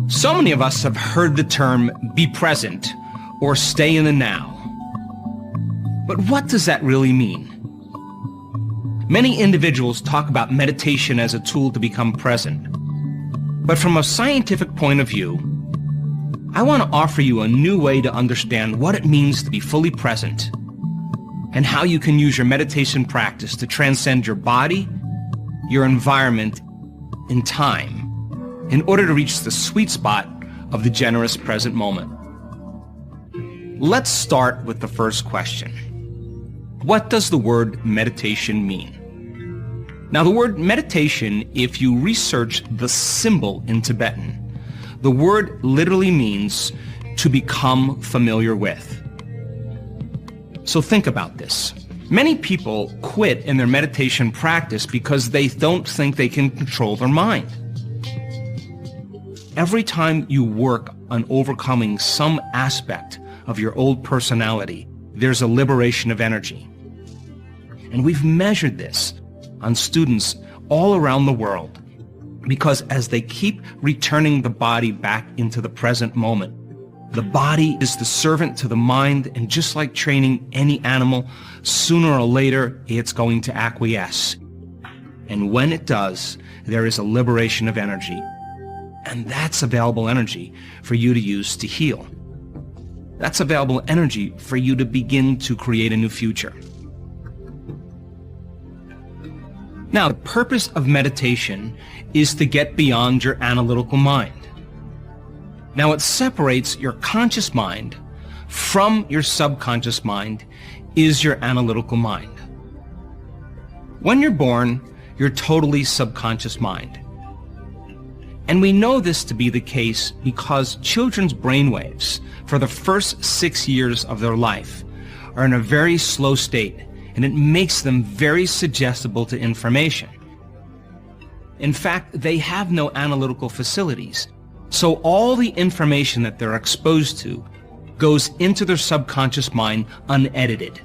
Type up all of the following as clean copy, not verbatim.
So many of us have heard the term be present or stay in the now. But what does that really mean? Many individuals talk about meditation as a tool to become present. But from a scientific point of view, I want to offer you a new way to understand what it means to be fully present and how you can use your meditation practice to transcend your body, your environment, and time in order to reach the sweet spot of the generous present moment. Let's start with the first question. What does the word meditation mean? Now, the word meditation, if you research the symbol in Tibetan, the word literally means to become familiar with. So think about this. Many people quit in their meditation practice because they don't think they can control their mind. Every time you work on overcoming some aspect of your old personality, there's a liberation of energy. And we've measured this on students all around the world because as they keep returning the body back into the present moment, the body is the servant to the mind, and just like training any animal, sooner or later it's going to acquiesce. And when it does, there is a liberation of energy. And that's available energy for you to use to heal. That's available energy for you to begin to create a new future. Now, the purpose of meditation is to get beyond your analytical mind. Now, it separates your conscious mind from your subconscious mind is your analytical mind. When you're born, you're totally subconscious mind. And we know this to be the case because children's brainwaves for the first 6 years of their life are in a very slow state, and it makes them very suggestible to information. In fact, they have no analytical facilities, so all the information that they're exposed to goes into their subconscious mind unedited.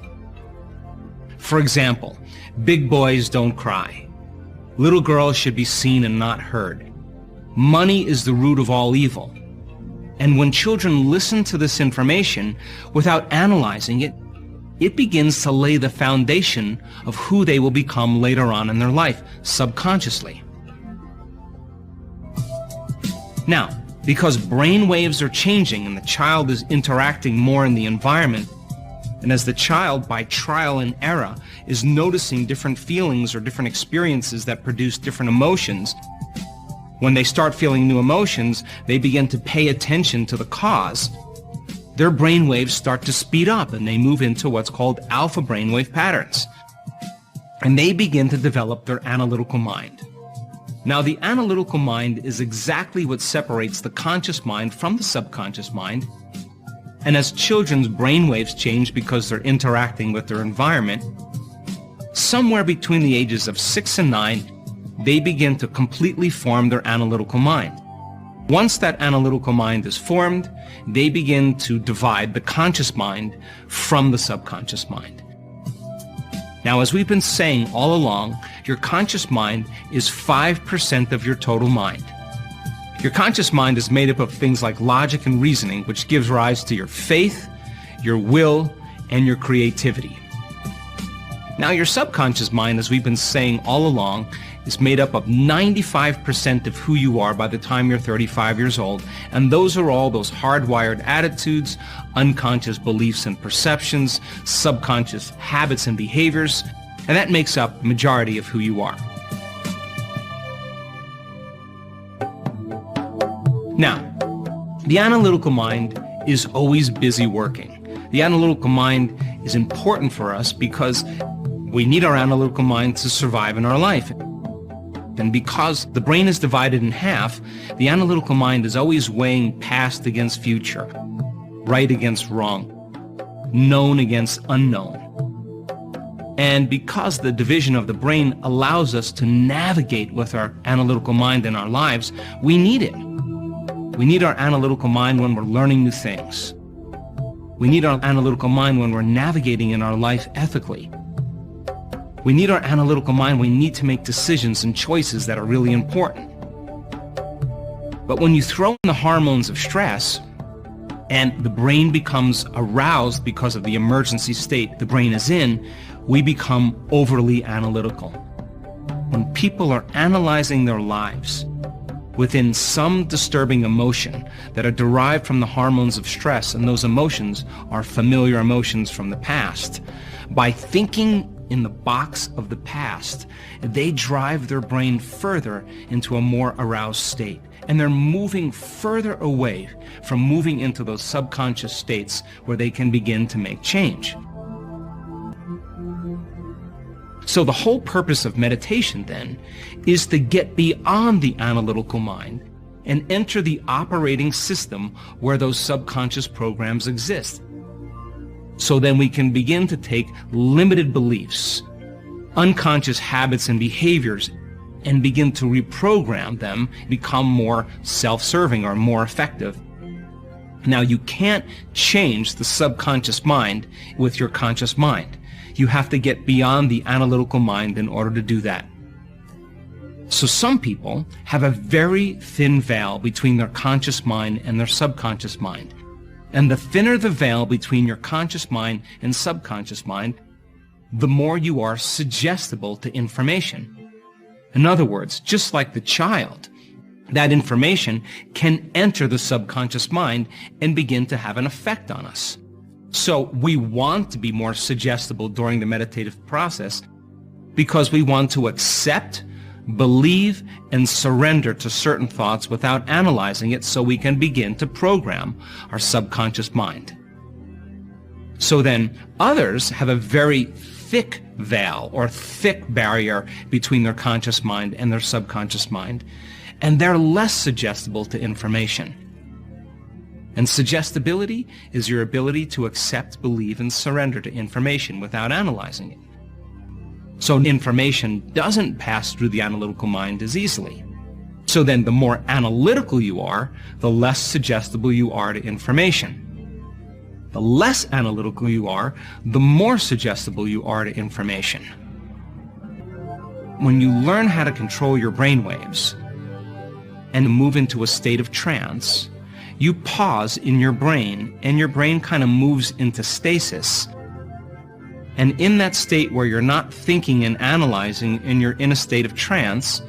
For example, big boys don't cry. Little girls should be seen and not heard. Money is the root of all evil. And when children listen to this information without analyzing it, it begins to lay the foundation of who they will become later on in their life, subconsciously. Now, because brain waves are changing and the child is interacting more in the environment, and as the child, by trial and error, is noticing different feelings or different experiences that produce different emotions, when they start feeling new emotions, they begin to pay attention to the cause. Their brain waves start to speed up and they move into what's called alpha brainwave patterns. And they begin to develop their analytical mind. Now, the analytical mind is exactly what separates the conscious mind from the subconscious mind. And as children's brain waves change because they're interacting with their environment, somewhere between the ages of 6 and 9, they begin to completely form their analytical mind. Once that analytical mind is formed, they begin to divide the conscious mind from the subconscious mind. Now, as we've been saying all along, your conscious mind is 5% of your total mind. Your conscious mind is made up of things like logic and reasoning, which gives rise to your faith, your will, and your creativity. Now, your subconscious mind, as we've been saying all along, is made up of 95% of who you are by the time you're 35 years old, and those are all those hardwired attitudes, unconscious beliefs and perceptions, subconscious habits and behaviors, and that makes up the majority of who you are. Now, the analytical mind is always busy working. The analytical mind is important for us because we need our analytical mind to survive in our life. And because the brain is divided in half, the analytical mind is always weighing past against future, right against wrong, known against unknown. And because the division of the brain allows us to navigate with our analytical mind in our lives, we need it. We need our analytical mind when we're learning new things. We need our analytical mind when we're navigating in our life ethically. We need our analytical mind when we need to make decisions and choices that are really important. But when you throw in the hormones of stress, and the brain becomes aroused because of the emergency state the brain is in, we become overly analytical. When people are analyzing their lives within some disturbing emotion that are derived from the hormones of stress, and those emotions are familiar emotions from the past, by thinking in the box of the past, they drive their brain further into a more aroused state. And they're moving further away from moving into those subconscious states where they can begin to make change. So the whole purpose of meditation then is to get beyond the analytical mind and enter the operating system where those subconscious programs exist. So then we can begin to take limited beliefs, unconscious habits and behaviors, and begin to reprogram them, become more self-serving or more effective. Now, you can't change the subconscious mind with your conscious mind. You have to get beyond the analytical mind in order to do that. So some people have a very thin veil between their conscious mind and their subconscious mind. And the thinner the veil between your conscious mind and subconscious mind, the more you are suggestible to information. In other words, just like the child, that information can enter the subconscious mind and begin to have an effect on us. So we want to be more suggestible during the meditative process because we want to accept, believe, and surrender to certain thoughts without analyzing it, so we can begin to program our subconscious mind. So then others have a very thick veil or thick barrier between their conscious mind and their subconscious mind, and they're less suggestible to information. And suggestibility is your ability to accept, believe, and surrender to information without analyzing it. So information doesn't pass through the analytical mind as easily. So then the more analytical you are, the less suggestible you are to information. The less analytical you are, the more suggestible you are to information. When you learn how to control your brainwaves and move into a state of trance, you pause in your brain, and your brain kind of moves into stasis. And in that state where you're not thinking and analyzing and you're in a state of trance,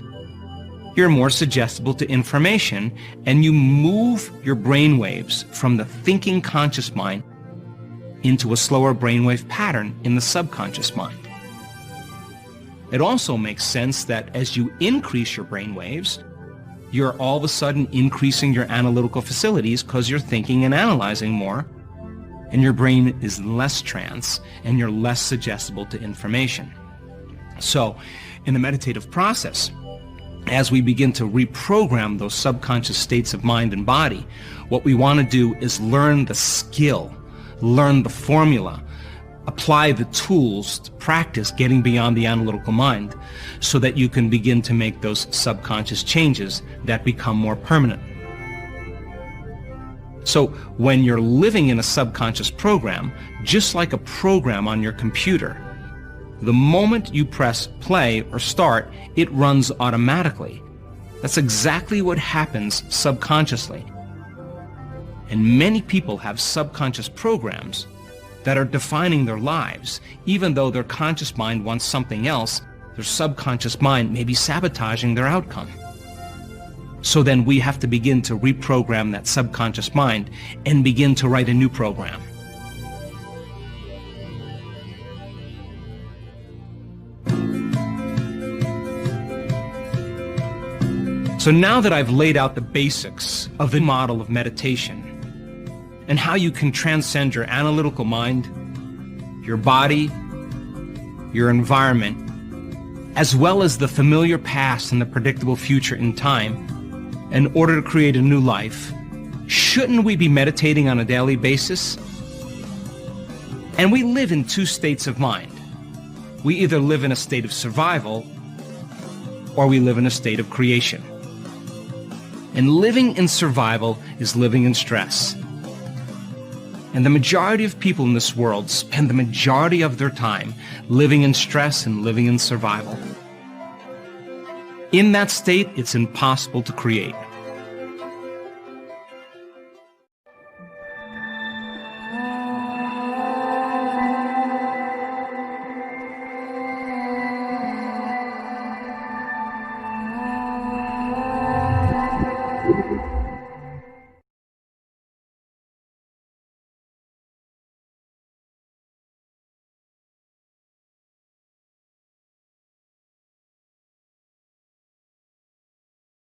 you're more suggestible to information, and you move your brainwaves from the thinking conscious mind into a slower brainwave pattern in the subconscious mind. It also makes sense that as you increase your brainwaves, you're all of a sudden increasing your analytical facilities because you're thinking and analyzing more, and your brain is less trance, and you're less suggestible to information. So, in the meditative process, as we begin to reprogram those subconscious states of mind and body, what we want to do is learn the skill, learn the formula, apply the tools to practice getting beyond the analytical mind so that you can begin to make those subconscious changes that become more permanent. So when you're living in a subconscious program, just like a program on your computer, the moment you press play or start, it runs automatically. That's exactly what happens subconsciously. And many people have subconscious programs that are defining their lives. Even though their conscious mind wants something else, their subconscious mind may be sabotaging their outcome. So then we have to begin to reprogram that subconscious mind and begin to write a new program. So now that I've laid out the basics of the model of meditation and how you can transcend your analytical mind, your body, your environment, as well as the familiar past and the predictable future in time, in order to create a new life, shouldn't we be meditating on a daily basis? And we live in two states of mind. We either live in a state of survival or we live in a state of creation. And living in survival is living in stress. And the majority of people in this world spend the majority of their time living in stress and living in survival. In that state, it's impossible to create. Oh.